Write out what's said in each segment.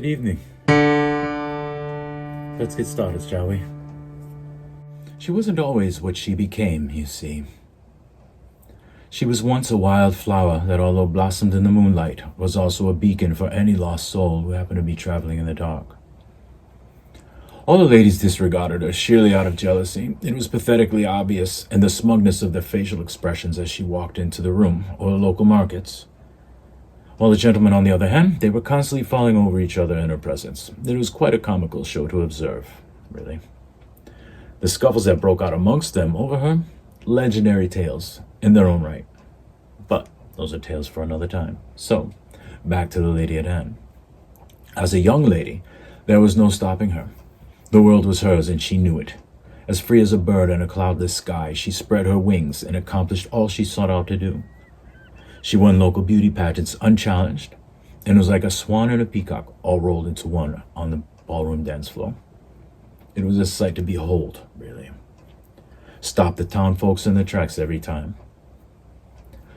Good evening. Let's get started, shall we? She wasn't always what she became, you see. She was once a wild flower that, although blossomed in the moonlight, was also a beacon for any lost soul who happened to be traveling in the dark. All the ladies disregarded her, sheerly out of jealousy. It was pathetically obvious in the smugness of their facial expressions as she walked into the room or the local markets. While the gentlemen, on the other hand, they were constantly falling over each other in her presence. It was quite a comical show to observe, really. The scuffles that broke out amongst them over her, legendary tales in their own right. But those are tales for another time. So, back to the lady at hand. As a young lady, there was no stopping her. The world was hers, and she knew it. As free as a bird in a cloudless sky, she spread her wings and accomplished all she sought out to do. She won local beauty pageants unchallenged, and was like a swan and a peacock all rolled into one on the ballroom dance floor. It was a sight to behold, really. Stopped the town folks in their tracks every time.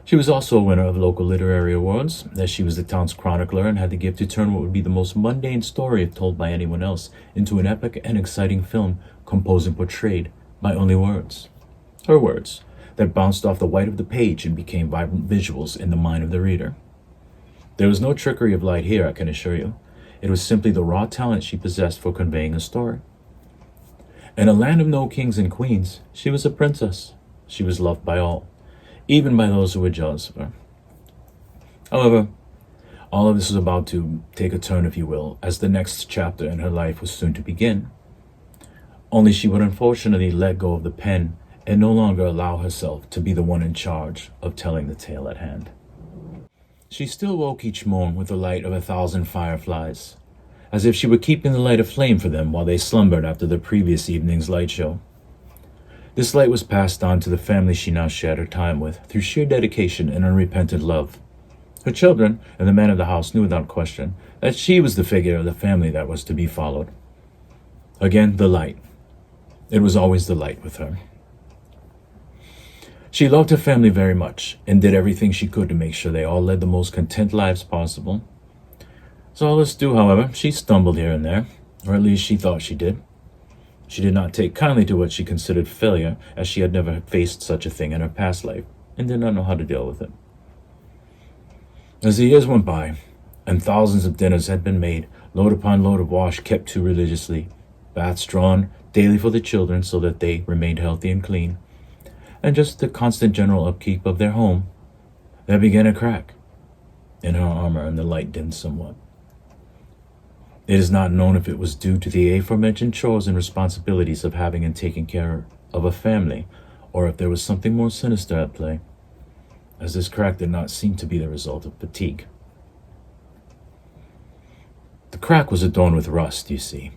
She was also a winner of local literary awards, as she was the town's chronicler and had the gift to turn what would be the most mundane story if told by anyone else into an epic and exciting film composed and portrayed by only words. Her words, that bounced off the white of the page and became vibrant visuals in the mind of the reader. There was no trickery of light here, I can assure you. It was simply the raw talent she possessed for conveying a story. In a land of no kings and queens, she was a princess. She was loved by all, even by those who were jealous of her. However, all of this was about to take a turn, if you will, as the next chapter in her life was soon to begin. Only she would unfortunately let go of the pen and no longer allow herself to be the one in charge of telling the tale at hand. She still woke each morn with the light of 1,000 fireflies, as if she were keeping the light aflame for them while they slumbered after the previous evening's light show. This light was passed on to the family she now shared her time with through sheer dedication and unrepentant love. Her children and the man of the house knew without question that she was the figure of the family that was to be followed. Again, the light. It was always the light with her. She loved her family very much and did everything she could to make sure they all led the most content lives possible. So all this do, however, she stumbled here and there, or at least she thought she did. She did not take kindly to what she considered failure, as she had never faced such a thing in her past life and did not know how to deal with it. As the years went by, and thousands of dinners had been made, load upon load of wash kept too religiously, baths drawn daily for the children so that they remained healthy and clean, and just the constant general upkeep of their home, there began a crack in her armor and the light dimmed somewhat. It is not known if it was due to the aforementioned chores and responsibilities of having and taking care of a family, or if there was something more sinister at play, as this crack did not seem to be the result of fatigue. The crack was adorned with rust, you see,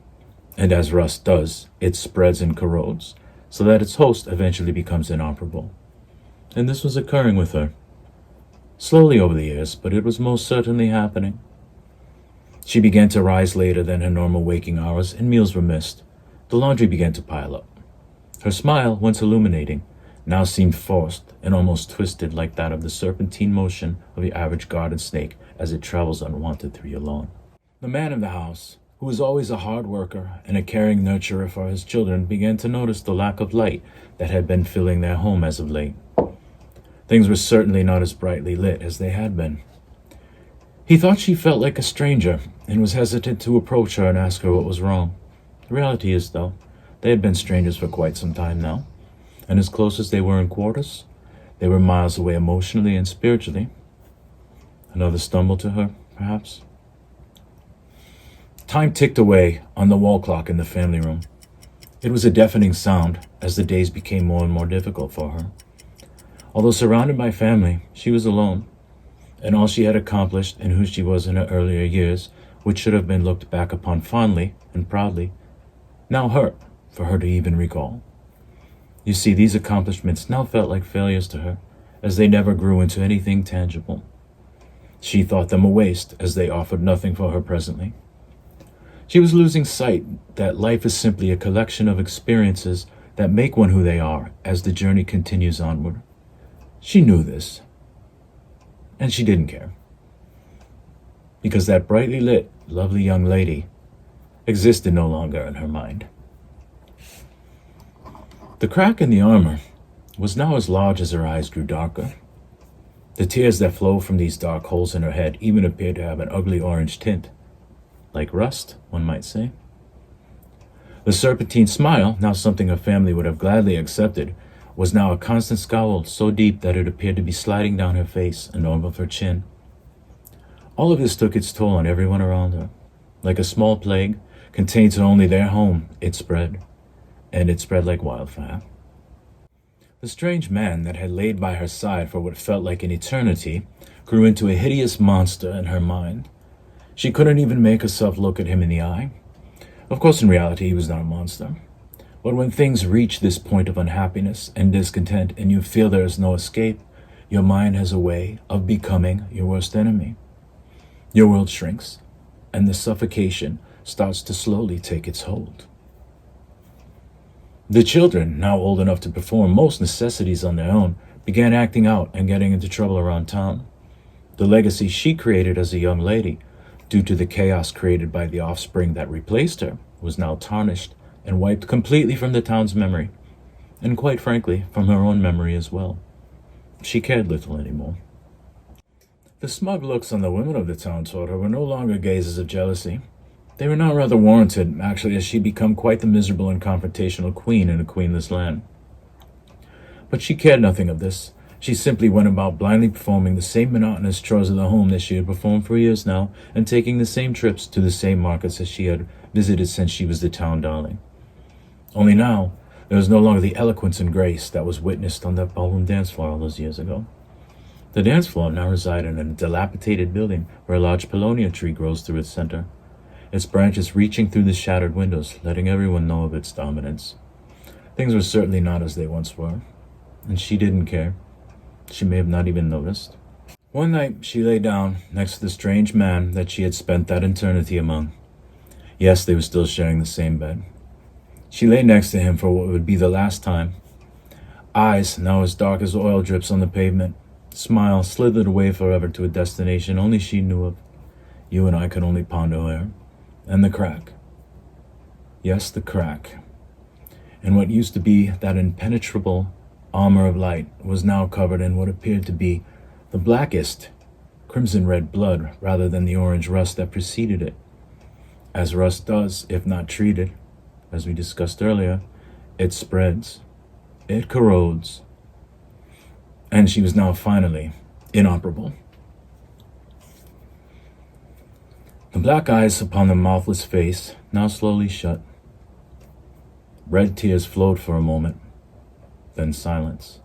and as rust does, it spreads and corrodes, so that its host eventually becomes inoperable. And this was occurring with her. Slowly over the years, but it was most certainly happening. She began to rise later than her normal waking hours, and meals were missed. The laundry began to pile up. Her smile, once illuminating, now seemed forced and almost twisted like that of the serpentine motion of the average garden snake as it travels unwanted through your lawn. The man of the house, who was always a hard worker and a caring nurturer for his children, began to notice the lack of light that had been filling their home as of late. Things were certainly not as brightly lit as they had been. He thought she felt like a stranger and was hesitant to approach her and ask her what was wrong. The reality is, though, they had been strangers for quite some time now, and as close as they were in quarters, they were miles away emotionally and spiritually. Another stumble to her, perhaps? Time ticked away on the wall clock in the family room. It was a deafening sound as the days became more and more difficult for her. Although surrounded by family, she was alone, and all she had accomplished and who she was in her earlier years, which should have been looked back upon fondly and proudly, now hurt for her to even recall. You see, these accomplishments now felt like failures to her, as they never grew into anything tangible. She thought them a waste, as they offered nothing for her presently. She was losing sight that life is simply a collection of experiences that make one who they are as the journey continues onward. She knew this, and she didn't care. because that brightly lit, lovely young lady existed no longer in her mind. The crack in the armor was now as large as her eyes grew darker. The tears that flowed from these dark holes in her head even appeared to have an ugly orange tint, like rust, one might say. The serpentine smile, now something her family would have gladly accepted, was now a constant scowl so deep that it appeared to be sliding down her face and over her chin. All of this took its toll on everyone around her. Like a small plague, contained to only their home, it spread, and it spread like wildfire. The strange man that had laid by her side for what felt like an eternity grew into a hideous monster in her mind. She couldn't even make herself look at him in the eye. Of course, in reality, he was not a monster. But when things reach this point of unhappiness and discontent and you feel there is no escape, your mind has a way of becoming your worst enemy. Your world shrinks, and the suffocation starts to slowly take its hold. The children, now old enough to perform most necessities on their own, began acting out and getting into trouble around town. The legacy she created as a young lady, due to the chaos created by the offspring that replaced her, was now tarnished and wiped completely from the town's memory, and quite frankly, from her own memory as well. She cared little anymore. The smug looks on the women of the town toward her were no longer gazes of jealousy. They were now rather warranted, actually, as she'd become quite the miserable and confrontational queen in a queenless land. But she cared nothing of this. She simply went about blindly performing the same monotonous chores of the home that she had performed for years now, and taking the same trips to the same markets as she had visited since she was the town darling. Only now, there was no longer the eloquence and grace that was witnessed on that ballroom dance floor all those years ago. The dance floor now resided in a dilapidated building where a large paulownia tree grows through its center, its branches reaching through the shattered windows, letting everyone know of its dominance. Things were certainly not as they once were, and she didn't care. She may have not even noticed. One night, she lay down next to the strange man that she had spent that eternity among. Yes, they were still sharing the same bed. She lay next to him for what would be the last time. Eyes, now as dark as oil drips on the pavement, smile slithered away forever to a destination only she knew of. You and I could only ponder where. And the crack. Yes, the crack. And what used to be that impenetrable armor of light was now covered in what appeared to be the blackest crimson-red blood rather than the orange rust that preceded it. As rust does, if not treated, as we discussed earlier, it spreads, it corrodes, and she was now finally inoperable. The black eyes upon the mouthless face now slowly shut. Red tears flowed for a moment, then silence.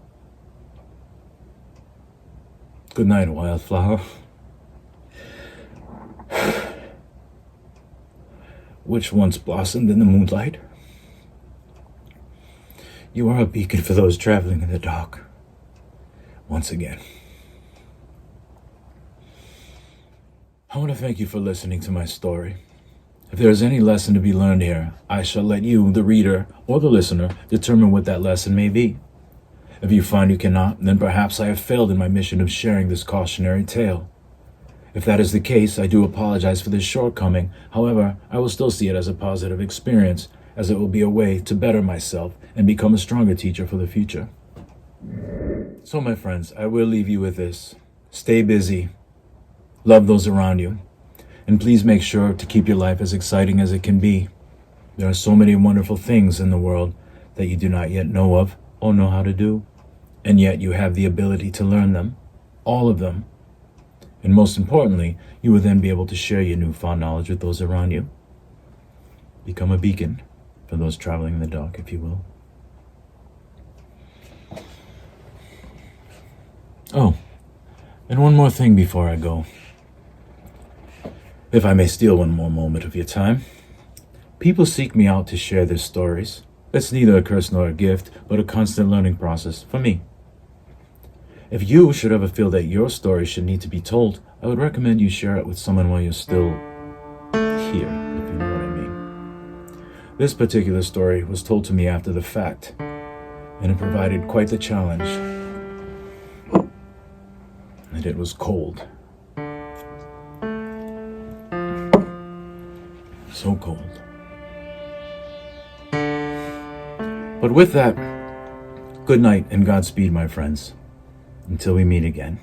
Good night, wildflower. Which once blossomed in the moonlight. You are a beacon for those traveling in the dark. Once again. I want to thank you for listening to my story. If there is any lesson to be learned here, I shall let you, the reader or the listener, determine what that lesson may be. If you find you cannot, then perhaps I have failed in my mission of sharing this cautionary tale. If that is the case, I do apologize for this shortcoming. However, I will still see it as a positive experience, as it will be a way to better myself and become a stronger teacher for the future. So, my friends, I will leave you with this. Stay busy. Love those around you. And please make sure to keep your life as exciting as it can be. There are so many wonderful things in the world that you do not yet know of or know how to do. And yet you have the ability to learn them. All of them. And most importantly, you will then be able to share your newfound knowledge with those around you. Become a beacon for those traveling in the dark, if you will. Oh, and one more thing before I go. If I may steal one more moment of your time. People seek me out to share their stories. It's neither a curse nor a gift, but a constant learning process for me. If you should ever feel that your story should need to be told, I would recommend you share it with someone while you're still here, if you know what I mean. This particular story was told to me after the fact, and it provided quite the challenge. And it was cold. so cold. But with that, good night and Godspeed, my friends. Until we meet again.